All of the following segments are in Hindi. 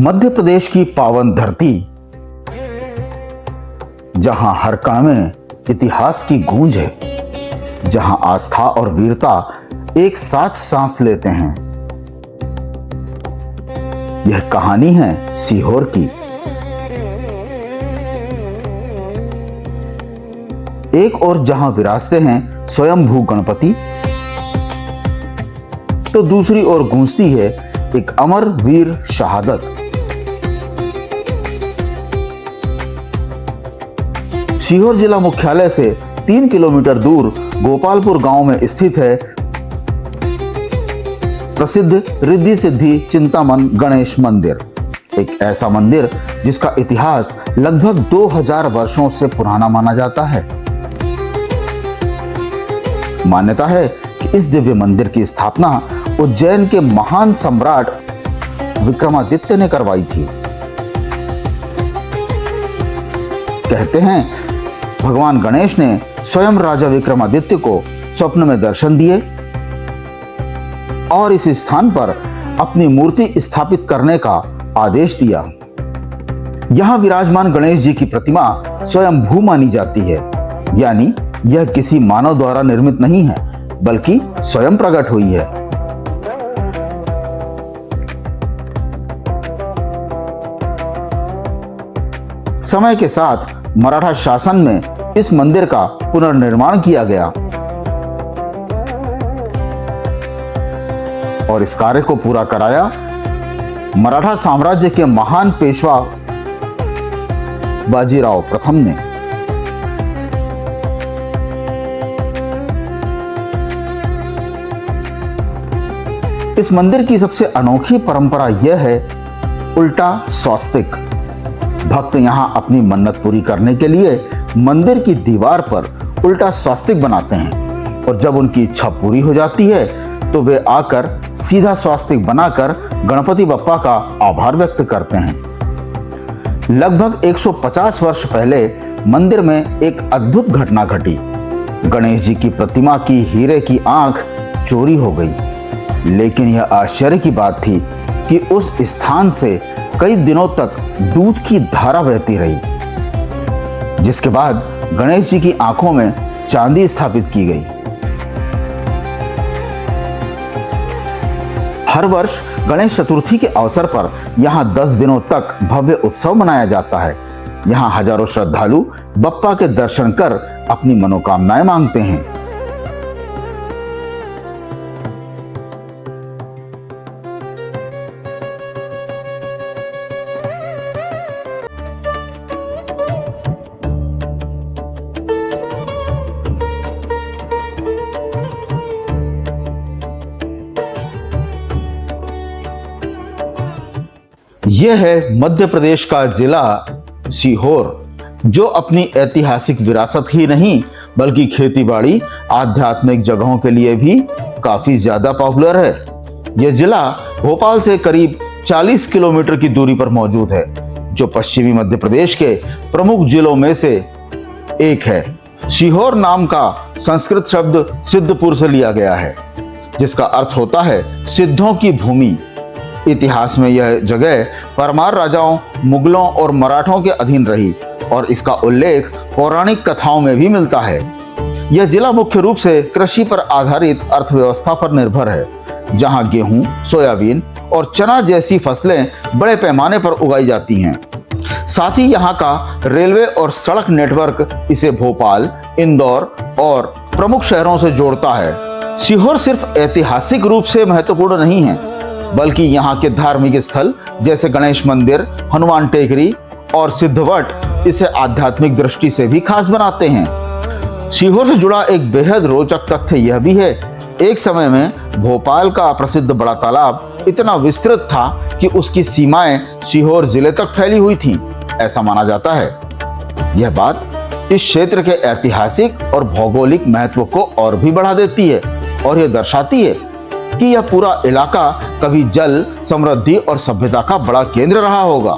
मध्य प्रदेश की पावन धरती, जहां हर कण में इतिहास की गूंज है, जहां आस्था और वीरता एक साथ सांस लेते हैं। यह कहानी है सीहोर की। एक और जहां विराजते हैं स्वयंभू गणपति, तो दूसरी ओर गूंजती है एक अमर वीर शहादत। सीहोर जिला मुख्यालय से 3 किलोमीटर दूर गोपालपुर गांव में स्थित है प्रसिद्ध रिद्धि सिद्धि चिंतामन गणेश मंदिर। एक ऐसा मंदिर जिसका इतिहास लगभग 2000 वर्षों से पुराना माना जाता है। मान्यता है कि इस दिव्य मंदिर की स्थापना उज्जैन के महान सम्राट विक्रमादित्य ने करवाई थी। कहते हैं भगवान गणेश ने स्वयं राजा विक्रमादित्य को स्वप्न में दर्शन दिए और इस स्थान पर अपनी मूर्ति स्थापित करने का आदेश दिया। यहां विराजमान गणेश जी की प्रतिमा स्वयंभू मानी जाती है, यानी यह किसी मानव द्वारा निर्मित नहीं है, बल्कि स्वयं प्रकट हुई है। समय के साथ मराठा शासन में इस मंदिर का पुनर्निर्माण किया गया और इस कार्य को पूरा कराया मराठा साम्राज्य के महान पेशवा बाजीराव प्रथम ने। इस मंदिर की सबसे अनोखी परंपरा यह है उल्टा स्वास्तिक। भक्त यहां अपनी मन्नत पूरी करने के लिए मंदिर की दीवार पर उल्टा स्वास्तिक बनाते हैं और जब उनकी इच्छा पूरी हो जाती है तो वे आकर सीधा स्वास्तिक बनाकर गणपति बप्पा का आभार व्यक्त करते हैं। लगभग 150 वर्ष पहले मंदिर में एक अद्भुत घटना घटी। गणेश जी की प्रतिमा की हीरे की आंख चोरी हो गई, लेकिन यह आश्चर्य की बात थी कि उस स्थान से कई दिनों तक दूध की धारा बहती रही, जिसके बाद गणेश जी की आंखों में चांदी स्थापित की गई। हर वर्ष गणेश चतुर्थी के अवसर पर यहां 10 दिनों तक भव्य उत्सव मनाया जाता है। यहां हजारों श्रद्धालु बप्पा के दर्शन कर अपनी मनोकामनाएं मांगते हैं। यह है मध्य प्रदेश का जिला सीहोर, जो अपनी ऐतिहासिक विरासत ही नहीं बल्कि खेतीबाड़ी, आध्यात्मिक जगहों के लिए भी काफी ज्यादा पॉपुलर है। यह जिला भोपाल से करीब 40 किलोमीटर की दूरी पर मौजूद है, जो पश्चिमी मध्य प्रदेश के प्रमुख जिलों में से एक है। सीहोर नाम का संस्कृत शब्द सिद्धपुर से लिया गया है, जिसका अर्थ होता है सिद्धों की भूमि। इतिहास में यह जगह परमार राजाओं, मुगलों और मराठों के अधीन रही और इसका उल्लेख पौराणिक कथाओं में भी मिलता है। यह जिला मुख्य रूप से कृषि पर आधारित अर्थव्यवस्था पर निर्भर है, जहां गेहूं, सोयाबीन और चना जैसी फसलें बड़े पैमाने पर उगाई जाती हैं। साथ ही यहाँ का रेलवे और सड़क नेटवर्क इसे भोपाल, इंदौर और प्रमुख शहरों से जोड़ता है। सीहोर सिर्फ ऐतिहासिक रूप से महत्वपूर्ण नहीं है, बल्कि यहाँ के धार्मिक स्थल जैसे गणेश मंदिर, हनुमान टेकरी और सिद्धवट इसे आध्यात्मिक दृष्टि से भी खास बनाते हैं। सीहोर से जुड़ा एक बेहद रोचक तथ्य यह भी है, एक समय में भोपाल का प्रसिद्ध बड़ा तालाब इतना विस्तृत था कि उसकी सीमाएं सीहोर जिले तक फैली हुई थीं, ऐसा माना जाता है। यह बात इस क्षेत्र के ऐतिहासिक और भौगोलिक महत्व को और भी बढ़ा देती है और यह दर्शाती है कि यह पूरा इलाका कभी जल, समृद्धि और सभ्यता का बड़ा केंद्र रहा होगा।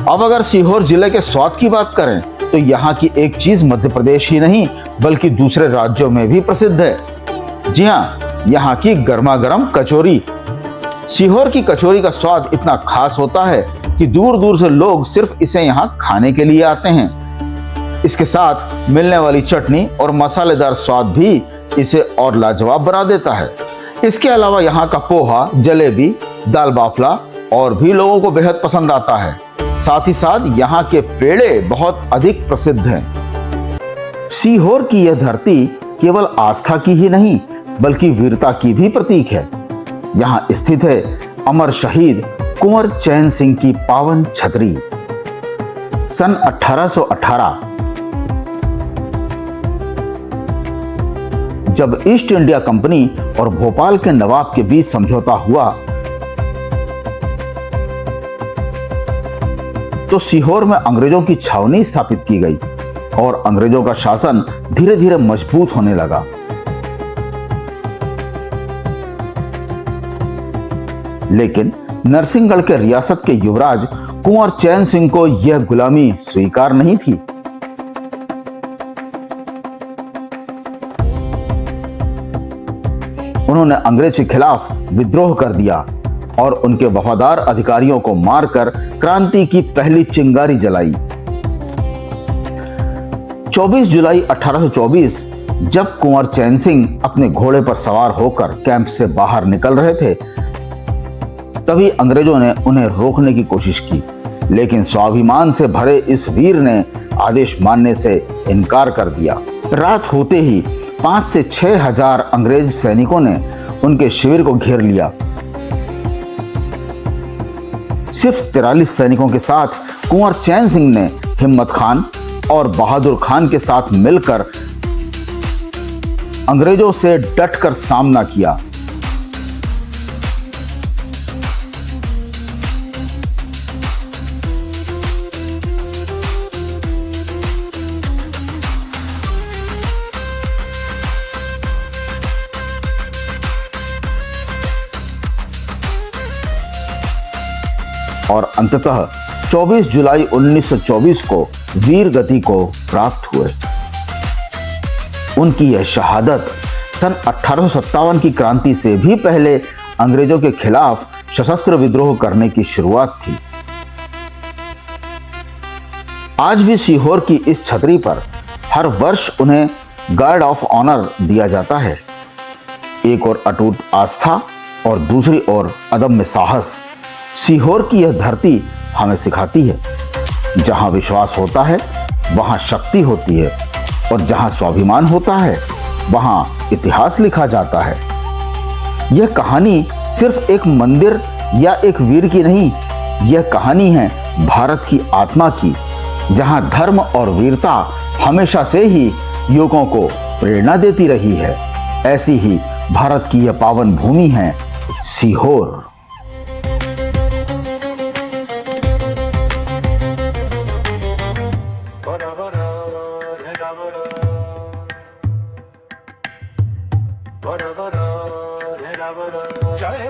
अब अगर सीहोर जिले के स्वाद की बात करें तो यहाँ की एक चीज मध्य प्रदेश ही नहीं बल्कि दूसरे राज्यों में भी प्रसिद्ध है। जी हाँ, यहाँ की गर्मा गर्म कचौरी। सीहोर की कचौरी का स्वाद इतना खास होता है कि दूर दूर से लोग सिर्फ इसे यहाँ खाने के लिए आते हैं। इसके साथ मिलने वाली चटनी और मसालेदार स्वाद भी इसे और लाजवाब बना देता है। इसके अलावा यहाँ का पोहा, जलेबी, दाल बाफला और भी लोगों को बेहद पसंद आता है। साथ ही साथ यहाँ के पेड़े बहुत अधिक प्रसिद्ध हैं। सीहोर की यह धरती केवल आस्था की ही नहीं बल्कि वीरता की भी प्रतीक है। यहाँ स्थित है अमर शहीद कुंवर चैन सिंह की पावन छतरी। सन 1818 जब ईस्ट इंडिया कंपनी और भोपाल के नवाब के बीच समझौता हुआ तो सीहोर में अंग्रेजों की छावनी स्थापित की गई और अंग्रेजों का शासन धीरे धीरे मजबूत होने लगा। लेकिन नरसिंहगढ़ के रियासत के युवराज कुंवर चैन सिंह को यह गुलामी स्वीकार नहीं थी। उन्होंने अंग्रेज के खिलाफ विद्रोह कर दिया और उनके वफादार अधिकारियों को मारकर क्रांति की पहली चिंगारी जलाई। 24 जुलाई 1824 जब कुंवर चैन सिंह अपने घोड़े पर सवार होकर कैंप से बाहर निकल रहे थे तभी अंग्रेजों ने उन्हें रोकने की कोशिश की, लेकिन स्वाभिमान से भरे इस वीर ने आदेश मानने से इनकार कर दिया। रात होते ही 5 से 6 हजार अंग्रेज सैनिकों ने उनके शिविर को घेर लिया। सिर्फ 43 सैनिकों के साथ कुंवर चैन सिंह ने हिम्मत खान और बहादुर खान के साथ मिलकर अंग्रेजों से डटकर सामना किया। और अंततः 24 जुलाई 1924 को वीर गति को प्राप्त हुए। उनकी यह शहादत सन 1857 की क्रांति से भी पहले अंग्रेजों के खिलाफ सशस्त्र विद्रोह करने की शुरुआत थी। आज भी सीहोर की इस छतरी पर हर वर्ष उन्हें गार्ड ऑफ ऑनर दिया जाता है। एक और अटूट आस्था और दूसरी ओर अदम्य साहस सीहोर की यह धरती हमें सिखाती है, जहां विश्वास होता है वहां शक्ति होती है और जहां स्वाभिमान होता है वहां इतिहास लिखा जाता है। यह कहानी सिर्फ एक मंदिर या एक वीर की नहीं, यह कहानी है भारत की आत्मा की, जहां धर्म और वीरता हमेशा से ही युवकों को प्रेरणा देती रही है। ऐसी ही भारत की यह पावन भूमि है सीहोर। जय